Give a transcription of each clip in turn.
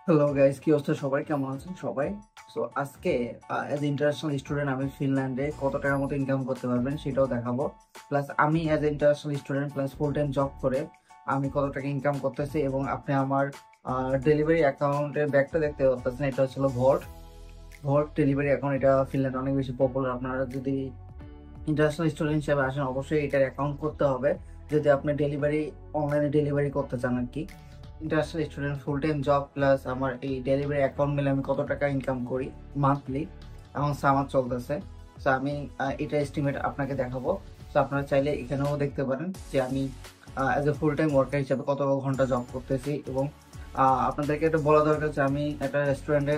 Hello guys, কি অবস্থা? সবাই কেমন আছেন সবাই? সো আজকে অ্যাজ ইন্টারন্যাশনাল স্টুডেন্ট আমি ফিনল্যান্ডে কত টাকার মতো ইনকাম করতে পারবেন সেটাও দেখাবো। প্লাস আমি as international student plus full time job করে আমি কত টাকা ইনকাম করতেছি, এবং আপনি আমার ডেলিভারি অ্যাকাউন্টের ব্যাগটা দেখতে পাচ্ছেন। এটা হচ্ছিল ভল্ট ভল্ট ডেলিভারি অ্যাকাউন্ট। এটা ফিনল্যান্ডে অনেক বেশি পপুলার। আপনারা যদি ইন্টারন্যাশনাল স্টুডেন্ট হিসেবে আসেন, অবশ্যই এটার অ্যাকাউন্ট করতে হবে যদি আপনি ডেলিভারি অনলাইনে ডেলিভারি করতে চান আর কি। International student full time job plus আমার এই ডেলিভারি অ্যাকাউন্ট মিলে আমি কত টাকা ইনকাম করি মান্থলি, এখন সামার চলতেছে। সো আমি এটা এস্টিমেট আপনাকে দেখাবো। সো আপনারা চাইলে এখানেও দেখতে পারেন যে আমি as a full time worker হিসেবে কত ঘন্টা জব করতেছি। এবং আপনাদেরকে এটা বলা দরকার যে আমি একটা রেস্টুরেন্টে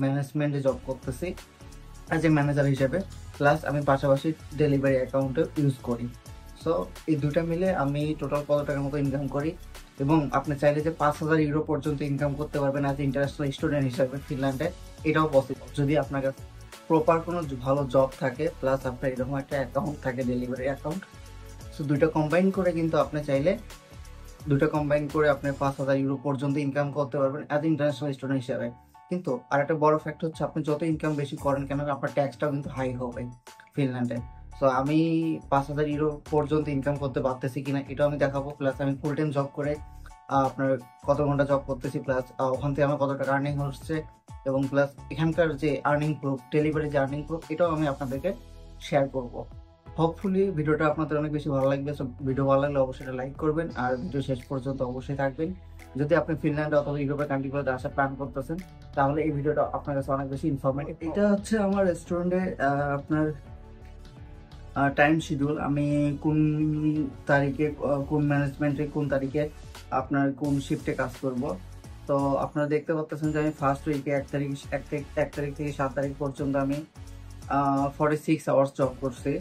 ম্যানেজমেন্টে জব করতেছি অ্যাজ এ ম্যানেজার হিসেবে, প্লাস আমি পাশাপাশি ডেলিভারি অ্যাকাউন্টে ইউজ করি। সো এই দুটা মিলে আমি টোটাল কত টাকার মতো ইনকাম করি। এবং আপনি চাইলে যে 5,000 ইউরো পর্যন্ত ইনকাম করতে পারবেন অ্যাজ ইন্টারন্যাশনাল স্টুডেন্ট হিসেবে ফিনল্যান্ডে, এটাও পসিবল যদি আপনার কাছে প্রপার কোনো ভালো জব থাকে, প্লাস আপনার এরকম একটা অ্যাকাউন্ট থাকে ডেলিভারি অ্যাকাউন্ট। সো দুটো কম্বাইন করে আপনি 5,000 ইউরো পর্যন্ত ইনকাম করতে পারবেন অ্যাজ ইন্টারন্যাশনাল স্টুডেন্ট হিসেবে। কিন্তু আর একটা বড় ফ্যাক্ট হচ্ছে, আপনি যত ইনকাম বেশি করেন কেন আপনার ট্যাক্সটাও কিন্তু হাই হবে ফিনল্যান্ডে। সো আমি 5,000 ইউরো পর্যন্ত ইনকাম করতে পারতেছি কিনা এটাও আমি দেখাবো। প্লাস আমি ফুল টাইম জব করে আপনার কত ঘন্টা জব করতেছি, প্লাস ওখান থেকে আমার কত টাকা আর্নিং হচ্ছে, এবং প্লাস এখানকার যে আর্নিং প্রুফ, ডেলিভারি যে আর্নিং প্রুফ, এটাও আমি আপনাদেরকে শেয়ার করব। হোপফুলি ভিডিওটা আপনাদের অনেক বেশি ভালো লাগবে। সো ভিডিও ভালো লাগলে অবশ্যই লাইক করবেন, আর ভিডিও শেষ পর্যন্ত অবশ্যই থাকবেন। যদি আপনি ফিনল্যান্ড অথবা ইউরোপের কান্ট্রিগুলোতে আসার প্ল্যান করতেছেন, তাহলে এই ভিডিওটা আপনার কাছে অনেক বেশি ইনফরমেটিভ। এটা হচ্ছে আমার রেস্টুরেন্টে আপনার টাইম শিডিউল। আমি কোন তারিখে কোন ম্যানেজমেন্টে কোন তারিখে আপনার কোন শিফটে কাজ করব। তো আপনারা দেখতে পাচ্ছেন যে আমি ফার্স্ট উইকে 1 তারিখ থেকে 7 তারিখ পর্যন্ত আমি 46 আওয়ার্স জব করছি।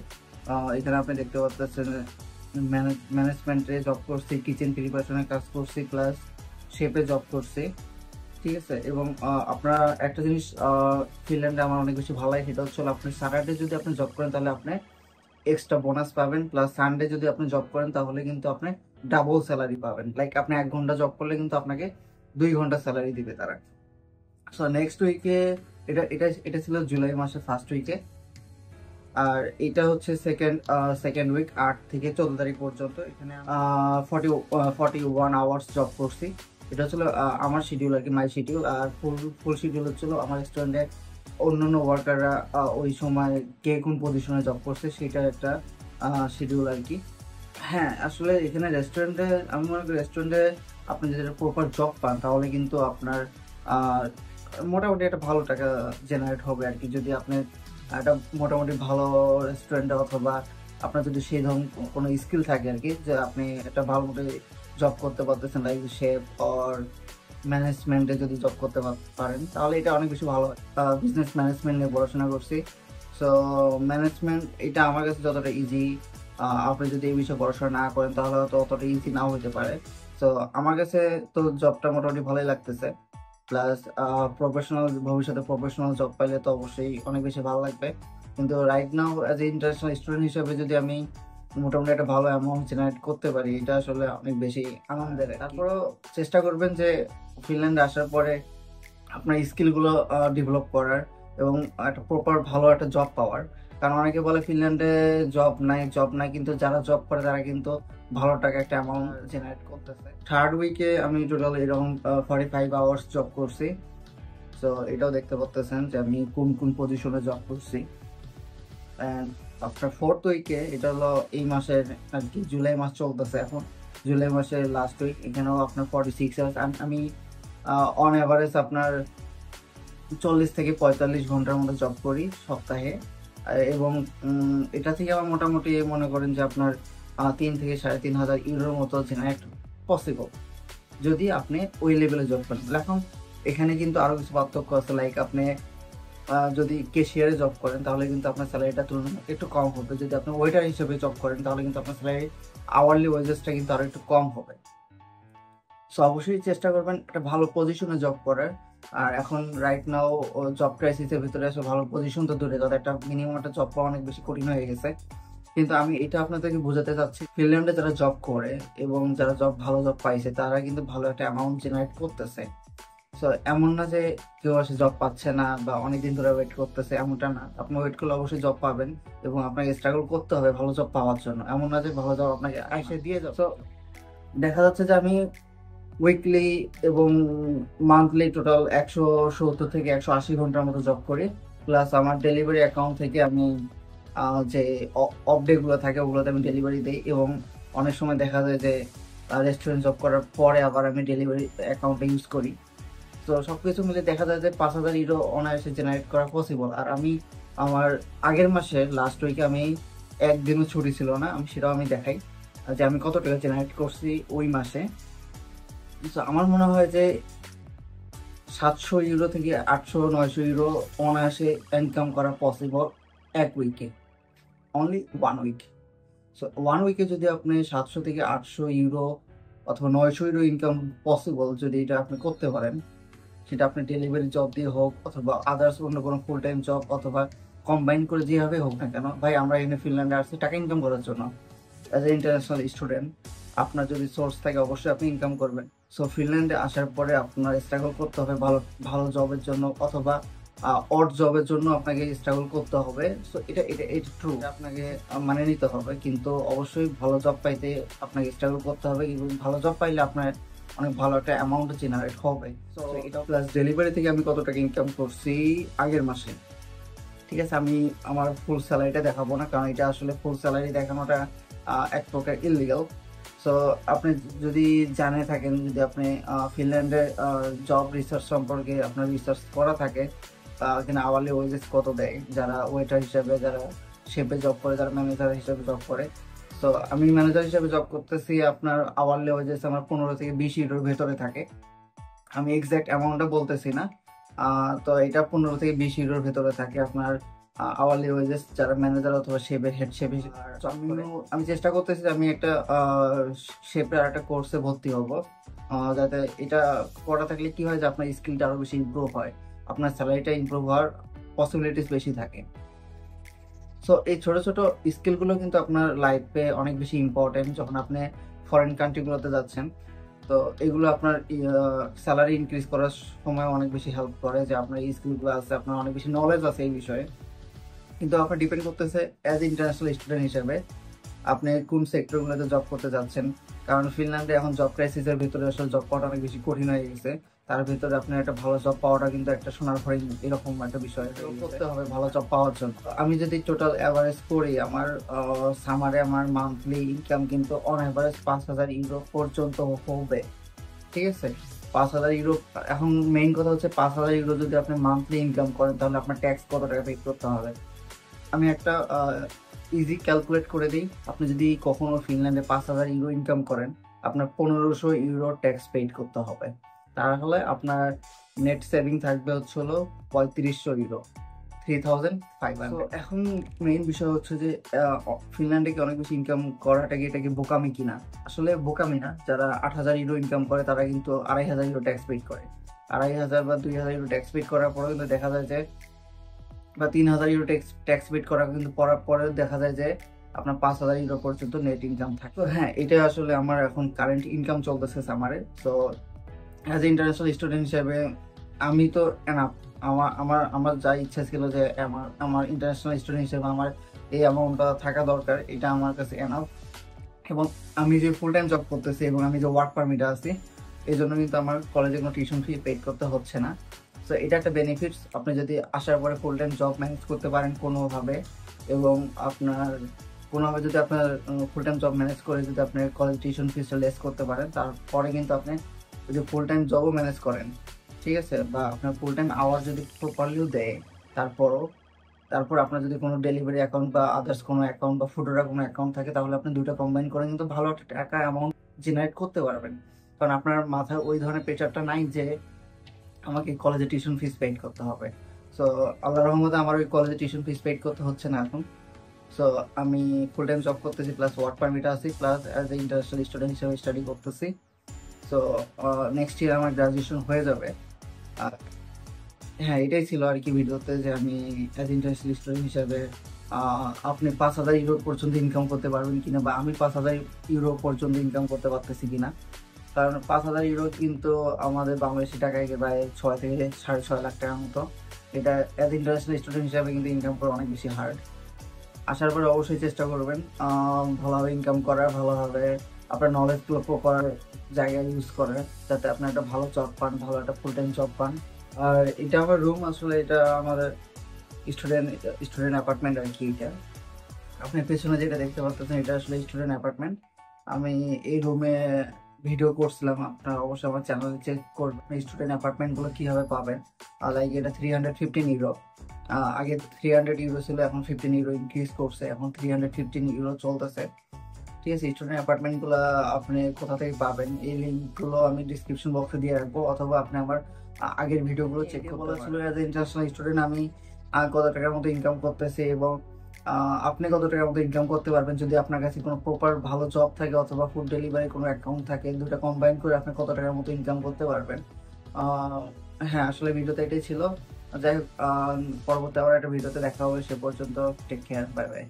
এখানে আপনি দেখতে পাচ্ছেন ম্যানেজমেন্টে জব করছি, কিচেন প্রিপারেশনে কাজ করছি, প্লাস শেপে জব করছি। ঠিক আছে। এবং আপনার একটা জিনিস ফিনল্যান্ডে আমার অনেক বেশি ভালো লাগে, সেটা হচ্ছে আপনি স্যাটারডে যদি আপনি জব করেন তাহলে আপনি এক্সট্রা বোনাস পাবেন, প্লাস সানডে যদি আপনি জব করেন তাহলে কিন্তু আপনি ডাবল স্যালারি পাবেন। লাইক আপনি 1 ঘন্টা জব করলে কিন্তু আপনাকে 2 ঘন্টা স্যালারি দিবে তারা। সো নেক্সট উইকে, এটা এটা এটা ছিল জুলাই মাসের ফার্স্ট উইকে। আর এটা হচ্ছে সেকেন্ড উইক, 8 থেকে 14 তারিখ পর্যন্ত। এখানে 41 আওয়ার্স জব করছি। এটা হচ্ছিল আমার শিডিউল আর কি, মাই শিডিউল। আর ফুল শিডিউল হচ্ছিল আমার রেস্টুরেন্টে অন্যান্য ওয়ার্কাররা ওই সময় কে কোন পজিশনে জব করছে সেটা একটা শিডিউল আর কি। হ্যাঁ, আসলে এখানে রেস্টুরেন্টে, আমি মনে করি রেস্টুরেন্টে আপনি যদি প্রপার জব পান তাহলে কিন্তু আপনার আহ, মোটামুটি একটা ভালো টাকা জেনারেট হবে আর কি। যদি আপনি একটা মোটামুটি ভালো রেস্টুরেন্টে, অথবা আপনার যদি সেই ধরনের কোনো স্কিল থাকে আর কি, যে আপনি একটা ভালো মতো জব করতে পারতেছেন, লাইক শেফ অর ম্যানেজমেন্টে যদি জব করতে পারেন তাহলে এটা অনেক বেশি ভালো হয়। বিজনেস ম্যানেজমেন্ট নিয়ে পড়াশোনা করছি। সো ম্যানেজমেন্ট এটা আমার কাছে যতটা ইজি, আপনি যদি এই বিষয়ে পড়াশোনা না করেন তাহলে হয়তো অতটা ইজি নাও হতে পারে। তো আমার কাছে তো জবটা মোটামুটি ভালোই লাগতেছে। প্লাস ভবিষ্যতে প্রফেশনাল জব পাইলে তো অবশ্যই অনেক বেশি ভালো লাগবে। কিন্তু right now as a international student হিসেবে যদি আমি মোটামুটি একটা ভালো অ্যামাউন্ট জেনারেট করতে পারি, এটা আসলে অনেক বেশি আনন্দের। তারপরেও চেষ্টা করবেন যে ফিনল্যান্ডে আসার পরে আপনার স্কিলগুলো ডেভেলপ করার, এবং একটা প্রপার ভালো একটা জব পাওয়ার। কারণ অনেকে বলে ফিনল্যান্ডে জব নাই, কিন্তু যারা জব করে তারা কিন্তু ভালো টাকা একটা অ্যামাউন্ট জেনারেট করতেছে। থার্ড উইকে আমি টোটাল এরকম 45 আওয়ার্স জব করছি। তো এটাও দেখতে পাচ্ছেন যে আমি কোন কোন পজিশনে জব করছি। অ্যান্ড আফটার ফোর্থ উইকে, এটা হলো এই মাসের আর কি, জুলাই মাস চলতেছে এখন, জুলাই মাসের লাস্ট উইক। এখানেও আপনার 46 আওয়ার্স। আমি অন অ্যাভারেজ আপনার 40 থেকে 45 ঘন্টার মতো জব করি সপ্তাহে। এবং এটা থেকে আমার মোটামুটি মনে করেন যে আপনার 3 থেকে 3,500 ইউরোর মতো জেনারেট পসিবল, যদি আপনি ওই লেভেলে জব করেন। এখন এখানে কিন্তু আরো কিছু পার্থক্য আছে, লাইক আপনি যদি ক্যাশিয়ারে জব করেন তাহলে কিন্তু আপনার স্যালারিটা তুলনামূলক একটু কম হবে। যদি আপনি ওয়েটার হিসেবে জব করেন তাহলে কিন্তু আপনার স্যালারি, আওয়ারলি ওয়েজেসটা কিন্তু আরো একটু কম হবে। সো অবশ্যই চেষ্টা করবেন একটা ভালো পজিশনে জব করার। আর এখন রাইট নাও জব ক্রাইসিসের ভিতরে আসলে ভালো পজিশন তো দূরে কথা, একটা মিনিমাম একটা জব পাওয়া অনেক বেশি কঠিন হয়ে গেছে। কিন্তু আমি এটা আপনাদেরকে বোঝাতে চাচ্ছি, ফিনল্যান্ডে যারা জব করে এবং যারা ভালো জব পাইছে তারা কিন্তু ভালো একটা অ্যামাউন্ট জেনারেট করতেছে। সো এমন না যে কেউ আসে জব পাচ্ছে না বা অনেকদিন ধরে ওয়েট করতেছে, এমনটা না। আপনি ওয়েট করলে অবশ্যই জব পাবেন এবং আপনাকে স্ট্রাগল করতে হবে ভালো জব পাওয়ার জন্য। এমন না যে ভালো জব আপনাকে এসে দিয়ে যাবে। তো দেখা যাচ্ছে যে আমি উইকলি এবং মান্থলি টোটাল 170 থেকে 180 ঘন্টার মতো জব করি। প্লাস আমার ডেলিভারি অ্যাকাউন্ট থেকে আমি যে অফ ডে গুলো থাকে ওগুলোতে আমি ডেলিভারি দিই, এবং অনেক সময় দেখা যায় যে রেস্টুরেন্ট জব করার পরে আবার আমি ডেলিভারি অ্যাকাউন্টটা ইউজ করি। তো সবকিছু মিলে দেখা যায় যে 5,000 ইউরো অনায়াসে জেনারেট করা পসিবল। আর আমি আমার আগের মাসের লাস্ট উইকে আমি একদিনও ছুটি ছিল না, আমি সেটাও আমি দেখাই যে আমি কত টাকা জেনারেট করছি ওই মাসে। তো আমার মনে হয় যে 700 ইউরো থেকে 800-900 ইউরো অনায়াসে ইনকাম করা পসিবল এক উইকে, অনলি 1 উইক। সো 1 উইকে যদি আপনি 700 থেকে 800 ইউরো অথবা 900 ইউরো ইনকাম পসিবল, যদি এটা আপনি করতে পারেন, সেটা আপনি ডেলিভারি জব দিয়ে হোক অথবা আদার্স অন্য কোনো ফুল টাইম জব অথবা কম্বাইন করে যেভাবে হোক না কেন। ভাই আমরা এখানে ফিনল্যান্ডে আসছি টাকা ইনকাম করার জন্য। অ্যাজ এ ইন্টারন্যাশনাল স্টুডেন্ট আপনার যদি সোর্স থাকে অবশ্যই আপনি ইনকাম করবেন। সো ফিনল্যান্ডে আসার পরে আপনার স্ট্রাগল করতে হবে ভালো ভালো জবের জন্য অথবা অড জবের জন্য আপনাকে স্ট্রাগল করতে হবে। সো এটা এটা এটা ট্রু, আপনাকে মানে নিতে হবে, কিন্তু অবশ্যই ভালো জব পাইতে আপনাকে স্ট্রাগল করতে হবে। কিন্তু ভালো জব পাইলে আপনার অনেক ভালো একটা অ্যামাউন্ট জেনারেট হবে। সো এটা প্লাস ডেলিভারি থেকে আমি কত টাকা ইনকাম করছি আগের মাসে। ঠিক আছে, আমি আমার ফুল স্যালারিটা দেখাবো না, কারণ এটা আসলে ফুল স্যালারি দেখানোটা এক প্রকার ইললিগাল। সো আপনি যদি জানে থাকেন, যদি আপনি ফিনল্যান্ডের জব রিসার্চ সম্পর্কে আপনার রিসার্চ করা থাকে, এখানে আওয়ারলি ওয়েজেস কত দেয় যারা ওয়েটার হিসেবে, যারা শেপে জব করে, যারা ম্যানেজার হিসেবে জব করে। তো আমি ম্যানেজার হিসেবে জব করতেছি, আপনার আওয়ারলি ওয়েজেস আমার 15 থেকে 20 ইউরোর ভেতরে থাকে। আমি এক্সাক্ট অ্যামাউন্টটা বলতেছি না। তো এটা 15 থেকে 20 ইউরোর ভেতরে থাকে আপনার আওয়ারলি ওয়েজেস, যারা ম্যানেজার অথবা শেফের হেড শেফ। আমি চেষ্টা করতেছি যে আমি একটা শেফের একটা কোর্সে ভর্তি হব, যাতে এটা করা থাকলে কি হয় যে আপনার স্কিলটা আরো বেশি ইমপ্রুভ হয়, আপনার স্যালারিটা ইমপ্রুভ হওয়ার পসিবিলিটিস বেশি থাকে। সো এই ছোট ছোট স্কিলগুলো কিন্তু আপনার লাইফে অনেক বেশি ইম্পর্টেন্ট যখন আপনি ফরেন কান্ট্রিগুলোতে যাচ্ছেন। তো এগুলো আপনার স্যালারি ইনক্রিজ করার সময় অনেক বেশি হেল্প করে, যে আপনার এই স্কিলগুলো আছে, আপনার অনেক বেশি নলেজ আছে এই বিষয়ে। কিন্তু আপনার ডিপেন্ড করতেছে অ্যাজ ইন্টারন্যাশনাল স্টুডেন্ট হিসেবে আপনি কোন সেক্টরগুলোতে জব করতে যাচ্ছেন। কারণ ফিনল্যান্ডে এখন জব ক্রাইসিসের ভিতরে আসলে জব পাওয়াটা অনেক বেশি কঠিন হয়ে গেছে। তার ভিতরে আপনার একটা ভালো জব পাওয়াটা কিন্তু একটা সোনার হরিণ এরকম একটা বিষয় করতে হবে ভালো জব পাওয়ার জন্য। আমি যদি টোটাল অ্যাভারেজ করি, আমার সামারে আমার মান্থলি ইনকাম কিন্তু অন অ্যাভারেজ 5,000 ইউরো পর্যন্ত হবে। ঠিক আছে, 5,000 ইউরো। এখন মেইন কথা হচ্ছে 5,000 ইউরো যদি আপনি মান্থলি ইনকাম করেন তাহলে আপনার ট্যাক্স কত টাকা পে করতে হবে। আমি একটা ইজি ক্যালকুলেট করে দিই। আপনি যদি কখনো ফিনল্যান্ডে 5,000 ইউরো ইনকাম করেন, আপনার 1,500 ইউরো ট্যাক্স পেইড করতে হবে। তাহলে আপনার নেট সেভিং থাকবে হচ্ছে হলো 3,500 ইউরো, 3,500। এখন মেইন বিষয় হচ্ছে যে ফিনল্যান্ডে কি অনেক বেশি ইনকাম করাটা কি, এটা কি বোকামি কিনা? আসলে বোকামি না। যারা 8,000 ইউরো ইনকাম করে তারা কিন্তু 2,500 ইউরো ট্যাক্স পেইড করে। 2,500 বা 2,000 ইউরো ট্যাক্স পেইড করার পরেও কিন্তু দেখা যায় যে, বা 3,000 ইউরো ট্যাক্স পেড করা কিন্তু পড়ার পরে দেখা যায় যে আপনার 5,000 ইউরো পর্যন্ত নেট ইনকাম থাকে। তো হ্যাঁ, এটা আসলে আমার এখন কারেন্ট ইনকাম চলতেছে সামারে। তো অ্যাজ এ ইন্টারন্যাশনাল স্টুডেন্ট হিসেবে আমি তো এনাফ। আমার আমার আমার যা ইচ্ছা ছিল যে আমার আমার ইন্টারন্যাশনাল স্টুডেন্ট হিসেবে আমার এই অ্যামাউন্টটা থাকা দরকার, এটা আমার কাছে এনাফ। এবং আমি যে ফুল টাইম জব করতেছি এবং আমি যে ওয়ার্ক পারমিটে আছি, এই জন্য কিন্তু আমার কলেজে কোনো টিউশন ফি পেড করতে হচ্ছে না। সো এটা একটা বেনিফিটস। আপনি যদি আসার পরে ফুল টাইম জব ম্যানেজ করতে পারেন কোনোভাবে, এবং আপনার কোনোভাবে যদি আপনার ফুল টাইম জব ম্যানেজ করে যদি আপনার কলেজ টিউশন ফিসটা লেস করতে পারেন, তারপরে কিন্তু আপনি যদি ফুল টাইম জবও ম্যানেজ করেন, ঠিক আছে, বা আপনার ফুল টাইম আওয়ার যদি প্রপারলিও দেয়, তারপর আপনার যদি কোনো ডেলিভারি অ্যাকাউন্ট বা আদার্স কোনো অ্যাকাউন্ট বা ফুটোরা কোনো অ্যাকাউন্ট থাকে, তাহলে আপনি দুটো কম্বাইন করে কিন্তু ভালো একটা টাকা অ্যামাউন্ট জেনারেট করতে পারবেন। কারণ আপনার মাথায় ওই ধরনের প্রেশারটা নাই যে আমাকে কলেজে টিউশন ফিস পেইড করতে হবে। সো আল্লাহর রহমতে আমার ওই কলেজে টিউশন ফিস পেইড করতে হচ্ছে না এখন। সো আমি ফুল টাইম জব করতেছি, প্লাস ওয়ার্ক পারমিট আছি, plus as a international student হিসেবে স্টাডি করতেছি। সো নেক্সট ইয়ার আমার গ্রাজুয়েশন হয়ে যাবে। আর হ্যাঁ, এটাই ছিল আর কি ভিডিওতে, যে আমি অ্যাজ ইন্টারন্যাশনাল স্টুডেন্ট হিসেবে আপনি 5,000 ইউরো পর্যন্ত ইনকাম করতে পারবেন কিনা, বা আমি 5,000 ইউরো পর্যন্ত ইনকাম করতে পারতেছি কিনা। কারণ 5,000 ইউরো কিন্তু আমাদের বাংলাদেশি টাকায় প্রায় 6 থেকে 6.5 লাখ টাকার মতো। এটা অ্যাজ ইন্টারন্যাশনাল স্টুডেন্ট হিসাবে কিন্তু ইনকাম করা অনেক বেশি হার্ড। আসার পরে অবশ্যই চেষ্টা করবেন ভালোভাবে ইনকাম করার, ভালোভাবে আপনার নলেজগুলো প্রপার জায়গায় ইউজ করার, যাতে আপনার একটা ভালো জব পান, ভালো একটা ফুল টাইম জব পান। আর এটা আমার রুম, আসলে এটা আমাদের স্টুডেন্ট অ্যাপার্টমেন্ট আর কি। এটা আপনি পেছনে যেটা দেখতে পাচ্ছেন এটা আসলে স্টুডেন্ট অ্যাপার্টমেন্ট। আমি এই রুমে ভিডিও করছিলাম, আপনারা অবশ্যই আমার চ্যানেলে চেক করবেন স্টুডেন্ট অ্যাপার্টমেন্টগুলো কীভাবে পাবেন। লাইক এটা 315 ইউরো, আগে 300 ইউরো ছিল, এখন 15 ইউরো ইনক্রিজ করছে, এখন 315 ইউরো চলতেছে। ঠিক আছে, স্টুডেন্ট অ্যাপার্টমেন্টগুলো আপনি কোথা থেকে পাবেন এই লিঙ্কগুলো আমি ডিসক্রিপশন বক্সে দিয়ে রাখবো, অথবা আপনি আমার আগের ভিডিওগুলো চেক করতে বলেছিল। অ্যাজ এ ইন্টারন্যাশনাল স্টুডেন্ট আমি কত টাকার মতো ইনকাম করতেছি, এবং আপনি কত টাকার মতো ইনকাম করতে পারবেন যদি আপনার কাছে কোনো প্রপার ভালো জব থাকে, অথবা ফুড ডেলিভারি কোনো অ্যাকাউন্ট থাকে। দুটো কম্বাইন করে আপনি কত টাকার মতো ইনকাম করতে পারবেন। হ্যাঁ, আসলে ভিডিওতে এটাই ছিল। যাই হোক, পরবর্তী আবার একটা ভিডিওতে দেখা হবে। সে পর্যন্ত টেক কেয়ার, বাই বাই।